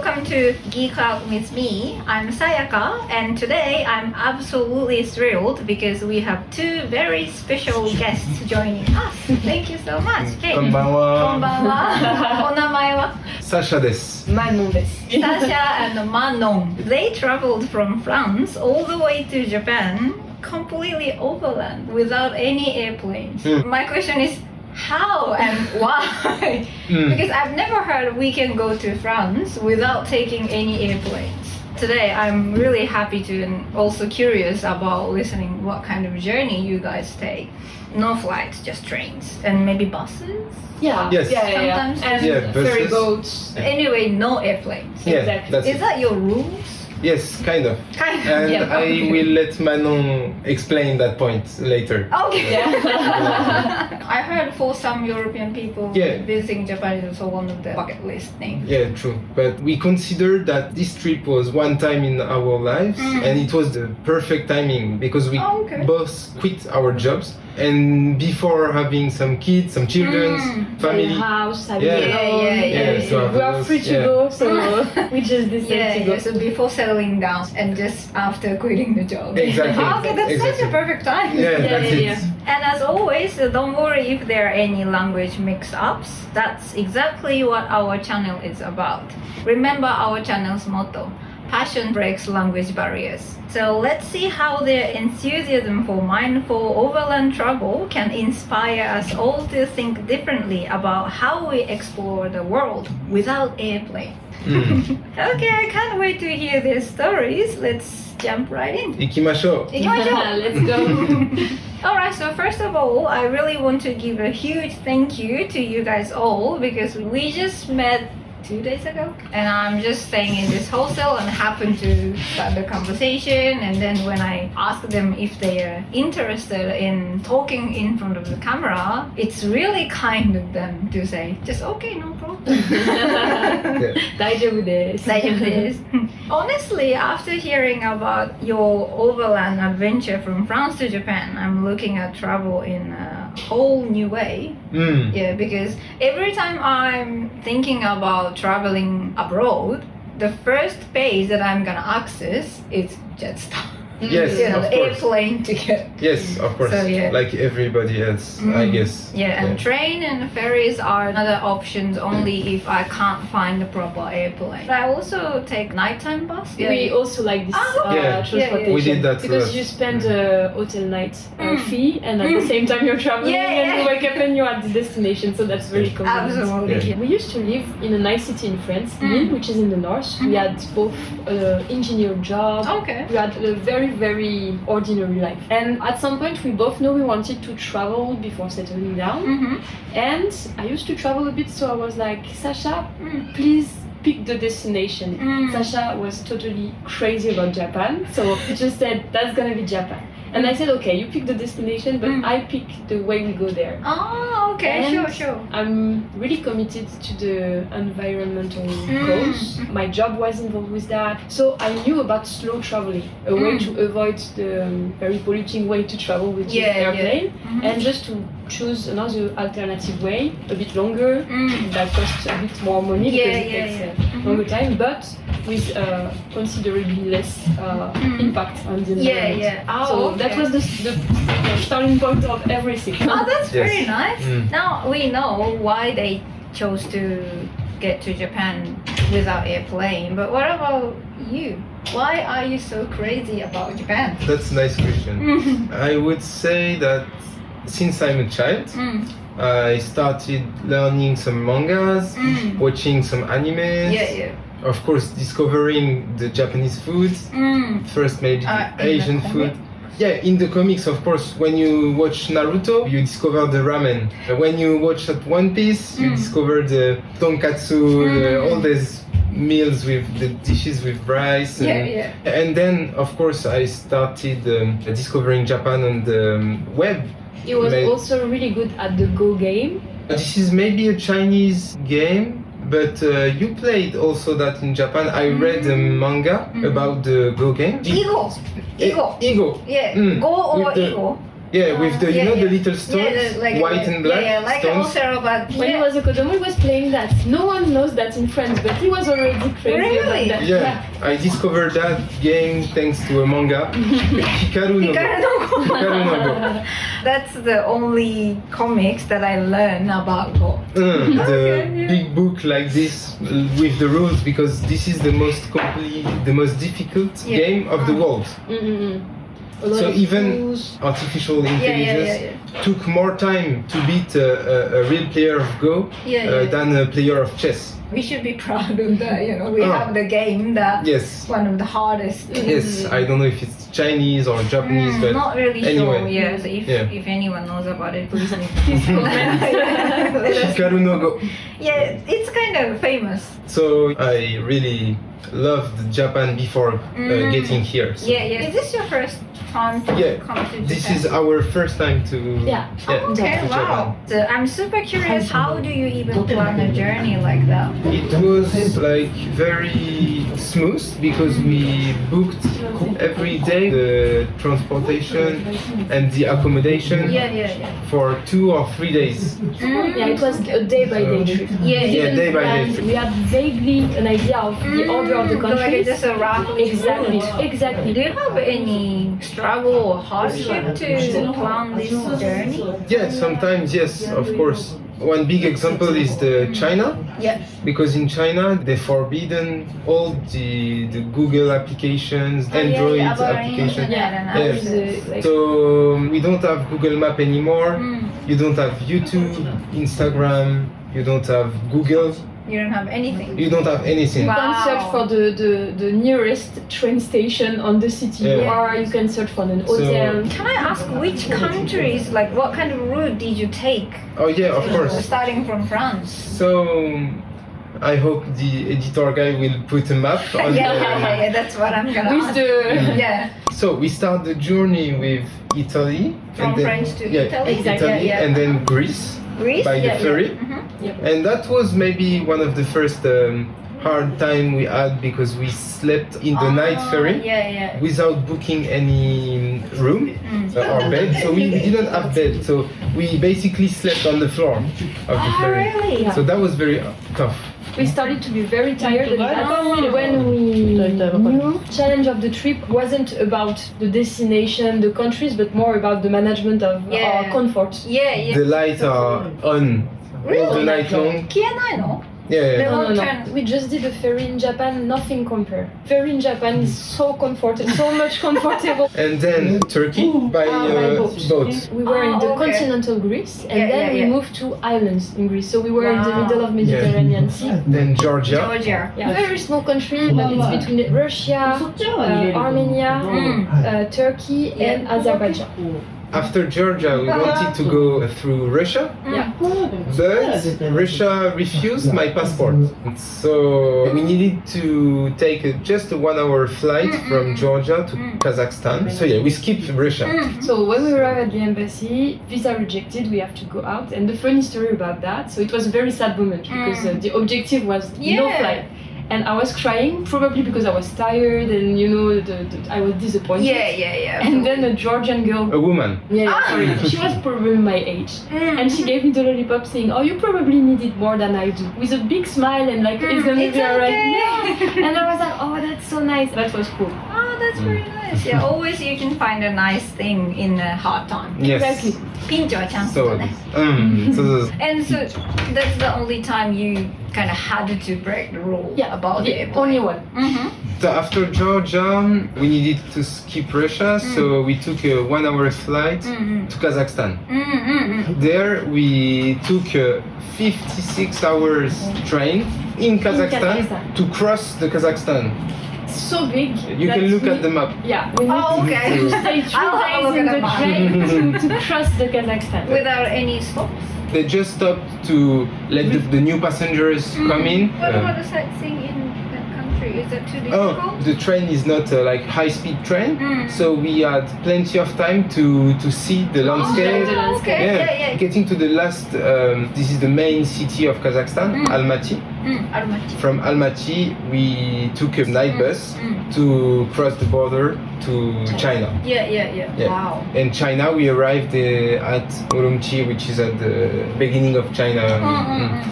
welcome to Geek Out with me. I'm Sayaka, and today I'm absolutely thrilled because we have two very special guests joining us. Thank you so much. Hey. こんばんは。こんばんは。お名前はSasha です。Manon です。Sasha and Manon. They traveled from France all the way to Japan, completely overland without any airplanes. My question is, how and why? Because I've never heard we can go to France without taking any airplanes. Today I'm really happy to and also curious about listening what kind of journey you guys take. No flights, just trains and maybe buses? Yeah. Yes. Yeah. Sometimes. And buses. ferry boats. Anyway, no airplanes. Yeah, Exactly. that's Is it. that your rules? Yes, kind of. Kind of. And Yeah. I will let Manon explain that point later. Okay. Yeah. I heard for some European people, Yeah. visiting Japan is also one of the bucket list things. Yeah, true. But we considered that this trip was one time in our lives, and it was the perfect timing because we both quit our jobs. And before having some kids, some children, family. House, Yeah. Yeah. We are free to go, so we just decided to go. So before settling down and just after quitting the job. Exactly. Okay, that's such a Exactly. perfect time. Yeah, that's it. And as always, don't worry if there are any language mix-ups. That's exactly what our channel is about. Remember our channel's motto, passion breaks language barriers. So let's see how their enthusiasm for mindful overland travel can inspire us all to think differently about how we explore the world without airplane. Okay, I can't wait to hear their stories. Let's jump right in. 行きましょう。行きましょう。 Let's go. Alright, so first of all, I really want to give a huge thank you to you guys all because we just met 2 days ago and I'm just staying in this hostel and happened to start the conversation, and then when I asked them if they are interested in talking in front of the camera, it's really kind of them to say, just okay, no problem. 大丈夫です。大丈夫です。Honestly, after hearing about your overland adventure from France to Japan, I'm looking at travel in a whole new way. Yeah, because every time I'm thinking about traveling abroad, the first base that I'm gonna access is Jetstar. Yes, You know, of the course. airplane ticket. Yes, of course. So, yeah. Like everybody else, I guess. Yeah, and train and ferries are another options only if I can't find the proper airplane. But I also take nighttime bus. We also like this Yeah. transportation. We did that because too. you spend a hotel night fee, and at the same time you're traveling, and you wake up and you're at the destination. So that's very convenient. Absolutely. We used to live in a nice city in France, Lille, which is in the north. We had both an engineer job. Okay. We had a very ordinary life. And at some point we both knew we wanted to travel before settling down. And I used to travel a bit, so I was like, Sasha, please pick the destination. Sasha was totally crazy about Japan, so he just said, that's gonna be Japan. And I said, okay, you pick the destination, but I pick the way we go there. Oh, okay, And sure. I'm really committed to the environmental cause. My job was involved with that. So I knew about slow traveling, a way to avoid the very polluting way to travel with the airplane, and just to choose another alternative way, a bit longer, that costs a bit more money because it takes a longer time, but with considerably less impact on the environment. So that was the starting point of everything. Oh, that's very nice. Mm. Now we know why they chose to get to Japan without airplane, but what about you? Why are you so crazy about Japan? That's a nice question. I would say that since I'm a child, I started learning some mangas, watching some animes. Of course, discovering the Japanese food. First, maybe Asian food. Yeah, in the comics, of course, when you watch Naruto, you discover the ramen. When you watch at One Piece, you discover the tonkatsu, all these meals with the dishes with rice. And then, of course, I started discovering Japan on the web. He was also really good at the Go game. This is maybe a Chinese game, but you played also that in Japan. I read a manga about the Go game. Ego. Ego. Yeah. Mm. Go or With the- Ego? Yeah, with the, you know, the little stones, like, white and black like stones. also, but When he was a Kodomo, he was playing that. No one knows that in France, but he was already crazy Really? about that. Yeah, I discovered that game thanks to a manga, Hikaru no Go. Hikaru no Go. That's the only comics that I learned about Go. The big book like this with the rules, because this is the most complete, the most difficult game of the world. So even artificial intelligence took more time to beat a real player of Go than a player of chess. We should be proud of that, you know. We have the game that one of the hardest. Yes, I don't know if it's Chinese or Japanese, but not really anyway. sure. Yeah, so if anyone knows about it, please comment. Hikaru no Go. Yeah, it's kind of famous. So I really loved Japan before getting here. So. Yeah. Is this your first time to come to Japan? This is our first time to Okay, to wow. So I'm super curious, how do you even plan a journey like that? It was like very smooth because we booked every day the transportation and the accommodation for 2 or 3 days. Yeah, it was a day-by-day trip. Yeah, day by day trip. We had vaguely an idea of the order of the country. Like just a roughly. Exactly. Do you have any struggle or hardship to plan this journey? Yeah, sometimes yes, of course. One big example is the China. Yeah. Because in China they forbidden all the Google applications, Android applications. So we don't have Google Map anymore. You don't have YouTube, Instagram. You don't have Google. You don't have anything. You don't have anything. You can search for the nearest train station on the city, or you can search for an hotel. Can I ask which countries, like what kind of route did you take? Oh yeah, of course. Starting from France. So I hope the editor guy will put a map on yeah, that's what I'm gonna ask. So we start the journey with Italy. From French to Italy? Italy and then Greece by the ferry. And that was maybe one of the first hard time we had because we slept in the night ferry without booking any room or bed. So we didn't have bed. So we basically slept on the floor of the ferry. Really? So that was very tough. We started to be very tired, and when we knew challenge of the trip wasn't about the destination, the countries, but more about the management of our comfort. The lights are on all the night long. No. We just did a ferry in Japan, nothing compared. Ferry in Japan is so comfortable, so much comfortable. And then Turkey by boat. We were in the continental Greece, and then we moved to islands in Greece. So we were in the middle of Mediterranean Sea. Then Georgia. Very small country, but it's between Russia, Armenia, Turkey, and Azerbaijan. After Georgia, we wanted to go through Russia, but Russia refused my passport. So we needed to take just a 1-hour flight from Georgia to Kazakhstan. So we skipped Russia. So when we arrived at the embassy, visa rejected, we have to go out. And the funny story about that, so it was a very sad moment because the objective was no flight. And I was crying, probably because I was tired and I was disappointed. And then a Georgian girl, a woman. She was probably my age, and she gave me the lollipop, saying, "Oh, you probably need it more than I do," with a big smile and like it's gonna be alright. And I was like, "Oh, that's so nice." That was cool. Oh, that's very nice. Always you can find a nice thing in a hard time. Yes. Exactly. And so that's the only time you kind of had to break the rule about it. Only one. So after Georgia, we needed to skip Russia, so we took a 1-hour flight to Kazakhstan. There we took a 56 hours train in Kazakhstan to cross the Kazakhstan. So big. You can look at the map. Yeah. We need to stay 3 days in the train to cross the Kazakhstan. Without any stops? They just stopped to let the new passengers come in. What about the sightseeing in that country? Is that too difficult? The train is not like high-speed train, so we had plenty of time to see the landscape. Okay. Yeah. Getting to the last, this is the main city of Kazakhstan, Almaty. Almaty. From Almaty, we took a night bus to cross the border to China. Yeah. Wow. In China, we arrived at Urumqi, which is at the beginning of China.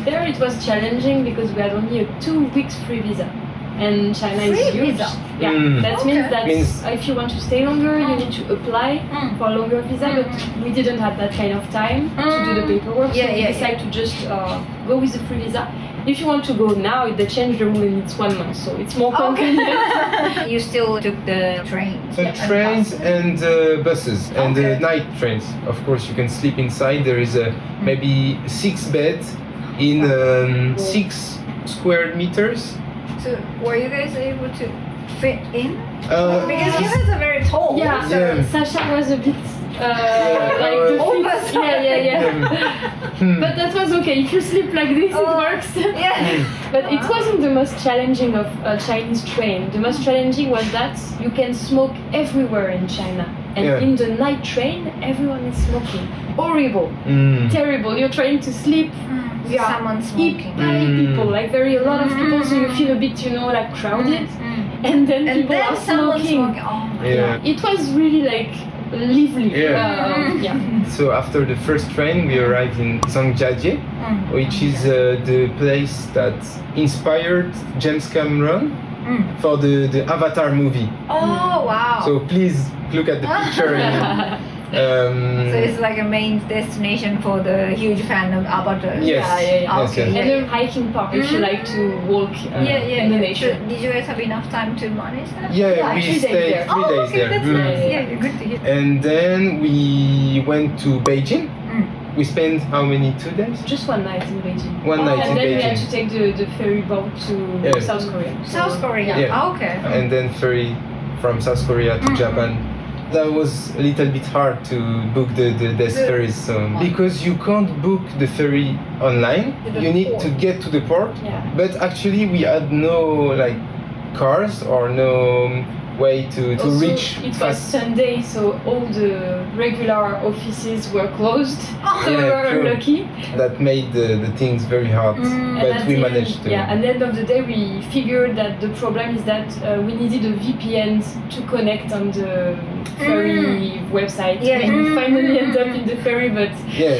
There it was challenging because we had only a 2 weeks free visa. And China is huge. Visa. Yeah, that means that if you want to stay longer, you need to apply for a longer visa, but we didn't have that kind of time to do the paperwork, so we decided to just go with the free visa. If you want to go now, they changed the rule and it's 1 month, so it's more convenient. You still took the trains? Trains and buses and the night trains. Of course, you can sleep inside. There is maybe 6 beds in 6 square meters. So were you guys able to fit in? Because you guys are very tall. Yeah, Sasha was a bit the fit. Yeah. But that was okay. If you sleep like this, it works. But it wasn't the most challenging of a Chinese train. The most challenging was that you can smoke everywhere in China. And in the night train, everyone is smoking. Horrible. Terrible. You're trying to sleep. Someone smoking. People, like a lot of people, so you feel a bit, like crowded. And then people are smoking. It was really like lively. So after the first train, we arrived in Zhangjiajie, which is the place that inspired James Cameron for the Avatar movie. Oh wow! So please look at the picture. So it's like a main destination for the huge fan of Avatar. Yes. And a hiking park if you like to walk in the nature. So did you guys have enough time to manage that? We stayed 3 days there. That's nice. Good to hear. And then we went to Beijing. We spent how many? 2 days? Just 1 night in Beijing. One night in Beijing. And then we had to take the ferry boat to South Korea. South Korea? Okay. And then ferry from South Korea to Japan. That was a little bit hard to book the ferries because you can't book the ferry online. You need to get to the port. But actually we had no cars or no way to also, reach it was Sunday, so all the regular offices were closed. So we were unlucky. That made the things very hard, but we managed to. At the end of the day, we figured that the problem is that we needed a VPN to connect on the ferry website. We finally ended up in the ferry, but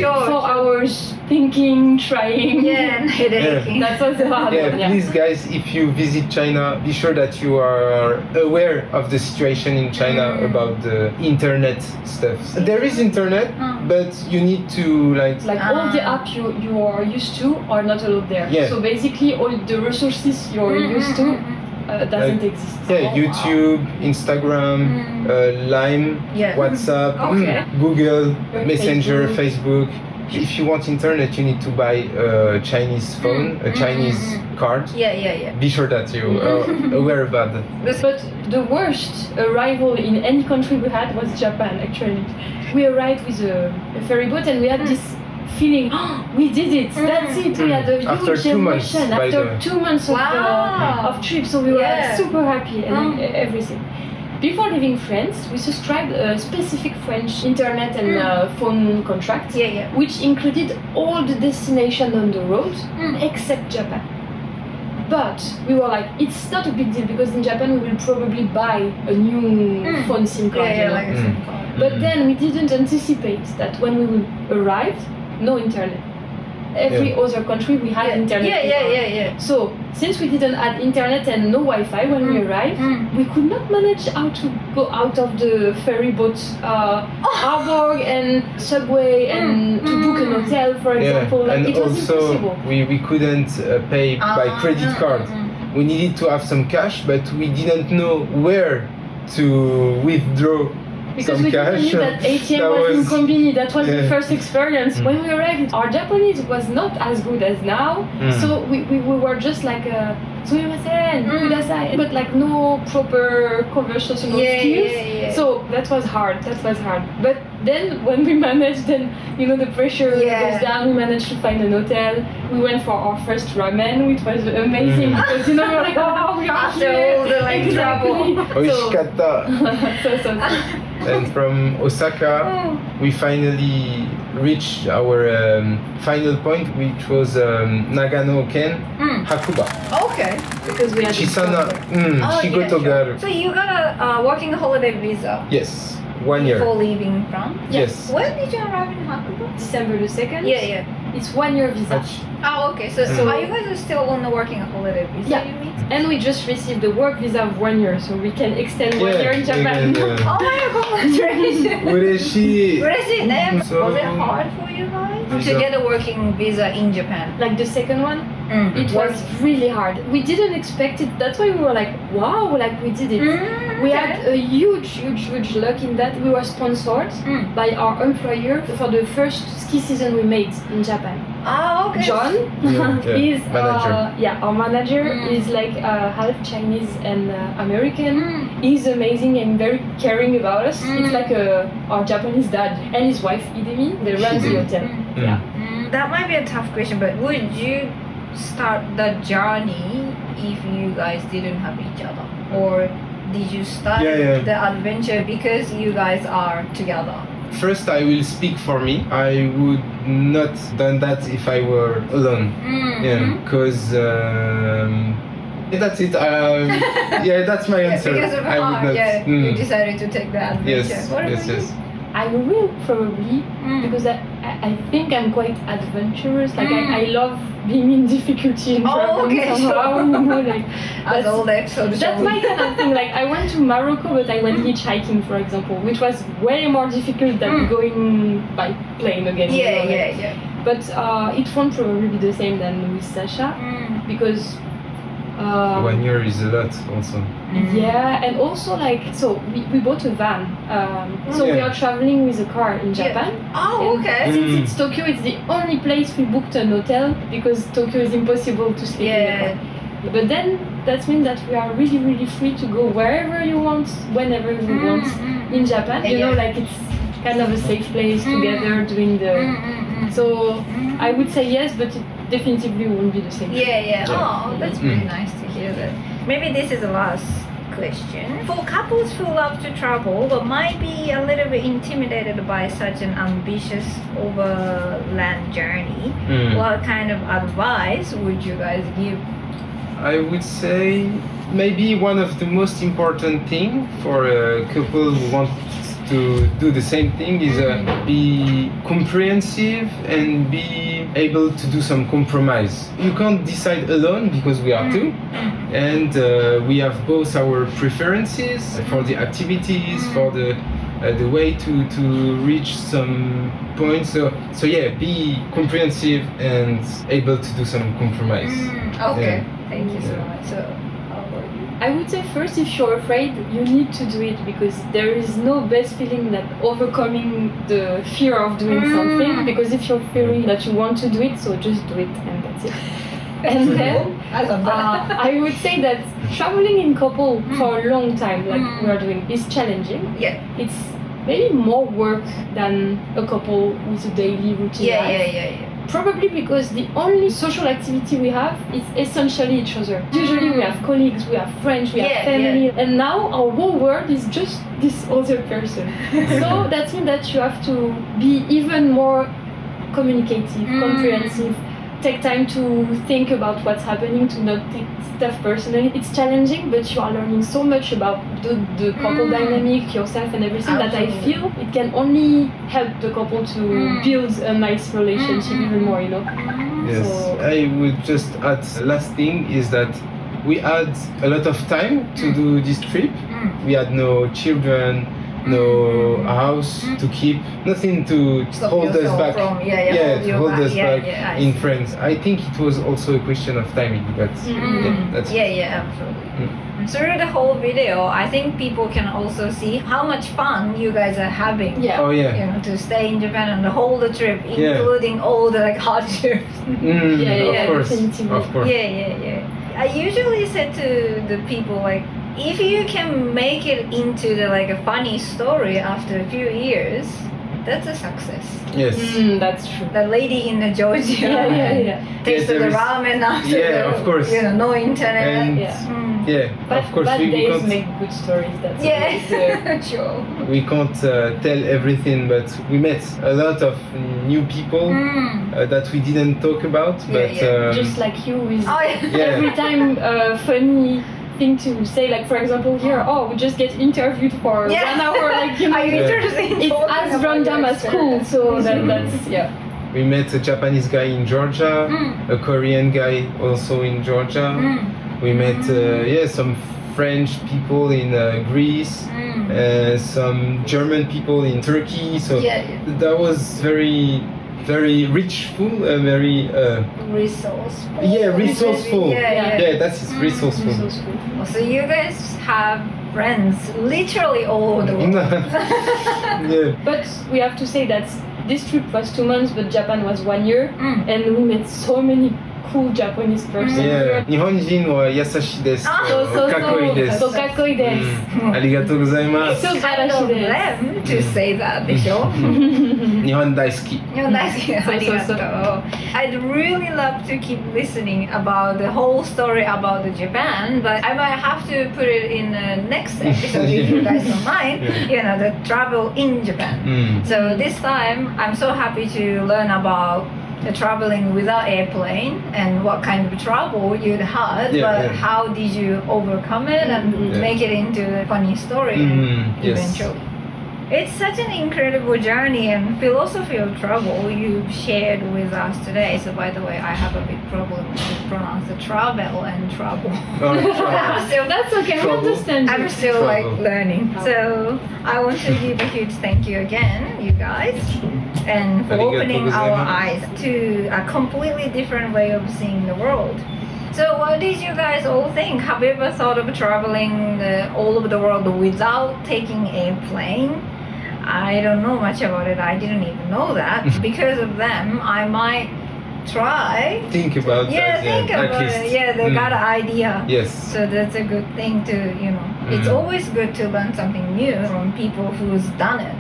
4 hours thinking, trying. And headache. That was the hard one. Please, guys, if you visit China, be sure that you are aware of the situation in China about the internet stuff. There is internet, but you need to all the apps you are used to are not allowed there. So basically, all the resources you're used to doesn't exist. YouTube, Instagram, Line, WhatsApp, Google, Messenger, Facebook. If you want internet, you need to buy a Chinese phone, a Chinese card. Be sure that you are aware about that. But the worst arrival in any country we had was Japan, actually. We arrived with a ferry boat and we had this feeling, we did it, that's it. We had a huge emotion after 2 months of trip, so we were super happy and everything. Before leaving France, we subscribed a specific French internet and phone contract, which included all the destinations on the road except Japan. But we were like, it's not a big deal because in Japan we will probably buy a new phone SIM card. Like a SIM card. But then we didn't anticipate that when we will arrive, no internet. Every other country we had internet. So since we didn't have internet and no Wi-Fi when we arrived, we could not manage how to go out of the ferry boat harbor and subway and to book an hotel, for example. And it was also impossible. we couldn't pay by credit card. We needed to have some cash, but we didn't know where to withdraw. Because we didn't believe that ATM was in Combini. That was the first experience. When we arrived, our Japanese was not as good as now. So we were just like, sumimasen, kudasai, but like no proper conversational skills. So that was hard. But then when we managed, then the pressure goes down. We managed to find an hotel. We went for our first ramen, which was amazing because we were like, oh, we are after here. all the trouble. Oishikatta. And from Osaka, we finally reached our final point, which was Nagano-Ken Hakuba. Okay. Because we had Chisana, Shigotogaru. So you got a working holiday visa. Yes, 1 year. Before leaving France? Yes. When did you arrive in Hakuba? December the 2nd. Yeah. It's 1 year visa. Oh, okay. So are you guys still on the working holiday visa? Yeah. You mean? And we just received the work visa of 1 year, so we can extend 1 year in Japan. Oh my god, congratulations! Ureshi. Was it hard for you guys to get a working visa in Japan? Like the second one, it was really hard. We didn't expect it. That's why we were like, wow, like we did it. We had a huge luck in that we were sponsored by our employer for the first ski season we made in Japan. Oh, okay. John is our manager is like half Chinese and American. He's amazing and very caring about us. It's like our Japanese dad and his wife Idemi. They run the hotel. That might be a tough question, but would you start the journey if you guys didn't have each other, or did you start the adventure because you guys are together? First, I will speak for me. I would not done that if I were alone. Because that's it. That's my answer. Because of I would not. you decided to take the adventure. Yes. I will probably because I think I'm quite adventurous. Like I love being in difficulty and traveling somehow. Like as all the episodes. That's my kind of thing. Like I went to Morocco, but I went hitchhiking, for example, which was way more difficult than going by plane again. But it won't probably be the same than with Sasha because. 1 year is a lot also. Yeah, and also we bought a van. We are traveling with a car in Japan. Oh, okay. Since it's Tokyo, it's the only place we booked an hotel because Tokyo is impossible to sleep in the car. But then that means that we are really free to go wherever you want, whenever we want in Japan. It's kind of a safe place together doing the. So I would say yes, but it definitively won't be the same. Oh, that's really nice to hear that. Maybe this is the last question. For couples who love to travel but might be a little bit intimidated by such an ambitious overland journey, what kind of advice would you guys give? I would say maybe one of the most important thing for a couple who wants to do the same thing is be comprehensive and be able to do some compromise. You can't decide alone because we are two, and we have both our preferences for the activities, for the way to reach some points. So be comprehensive and able to do some compromise. Thank you so much. So, I would say first, if you're afraid, you need to do it because there is no best feeling than overcoming the fear of doing something. Because if you're fearing that you want to do it, so just do it and that's it. And then I would say that traveling in couple for a long time, like we are doing, is challenging. It's maybe more work than a couple with a daily routine life. Probably because the only social activity we have is essentially each other. Usually we have colleagues, we have friends, we have family, and now our whole world is just this other person. So that means that you have to be even more communicative, comprehensive, take time to think about what's happening, to not take stuff personally. It's challenging, but you are learning so much about the couple dynamic, yourself and everything that I feel it can only help the couple to build a nice relationship even more, Yes, so, I would just add last thing is that we had a lot of time to do this trip. We had no children, no house to keep, nothing to hold us back. Hold us back in France. I think it was also a question of timing, but that's absolutely. Through the whole video, I think people can also see how much fun you guys are having. To stay in Japan and the whole trip, including all the hardships. Of course. I usually say to the people if you can make it into a funny story after a few years, that's a success. Yes. That's true. The lady in the Georgia Yeah. tasted there the is- ramen after Yeah, of course. no internet. And Yeah. of course bad we days can't make good stories. That's Yeah, sure. we can't tell everything, but we met a lot of new people that we didn't talk about. But just like you with Oh yeah. yeah. every time funny thing to say, like for example here, we just get interviewed for 1 hour, like Are you interested in it's talking as about random your as cool, so that's We met a Japanese guy in Georgia, a Korean guy also in Georgia. We met some French people in Greece, some German people in Turkey. So that was very reachful, very resourceful. resourceful. Yeah. That's it, resourceful. So you guys have friends literally all over the world. Yeah. But we have to say that this trip was 2 months, but Japan was 1 year, and we met so many cool Japanese persons. Yeah. 日本人は優しいです。かっこいいです。そうかっこいいです。ありがとうございます。 So Kind of them to say that でしょ日本大好き。日本大好きありがとう I'd really love to keep listening about the whole story about the Japan, but I might have to put it in the next episode if you guys don't mind, the travel in Japan. So this time, I'm so happy to learn about the traveling without airplane and what kind of trouble you'd had, but how did you overcome it and make it into a funny story eventually. It's such an incredible journey and philosophy of travel you've shared with us today. So by the way, I have a big problem to pronounce the travel and trouble. That's okay, we understand. I'm still like learning. So I want to give a huge thank you again, you guys, and for opening our eyes to a completely different way of seeing the world. So what did you guys all think? Have you ever thought of traveling all over the world without taking airplane? I don't know much about it. I didn't even know that. Because of them, I might try. Think about that. Think at about least. it. Yeah, they got an idea. Yes. So that's a good thing to, It's always good to learn something new from people who's done it.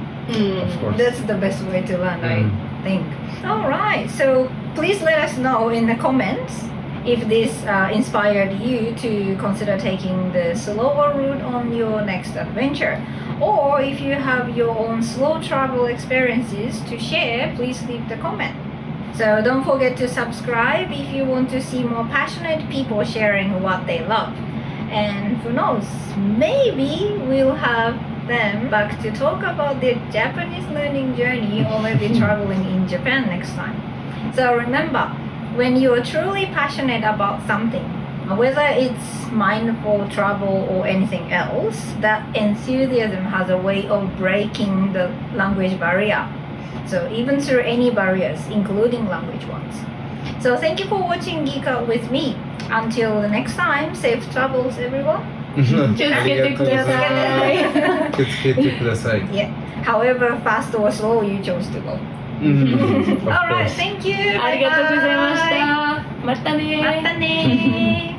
Of course. That's the best way to learn, I think. All right. So please let us know in the comments if this inspired you to consider taking the slower route on your next adventure. Or if you have your own slow travel experiences to share, please leave the comment. So don't forget to subscribe if you want to see more passionate people sharing what they love. And who knows, maybe we'll have them back to talk about their Japanese learning journey or maybe traveling in Japan next time. So remember, when you are truly passionate about something, whether it's mindful travel or anything else, that enthusiasm has a way of breaking the language barrier. So even through any barriers, including language ones. So thank you for watching Geek Out with me. Until the next time, safe travels everyone. 気をつけてください。気をつけてください。Yeah. However fast or slow you chose to go. Alright, thank you. ありがとうございました。またね。またね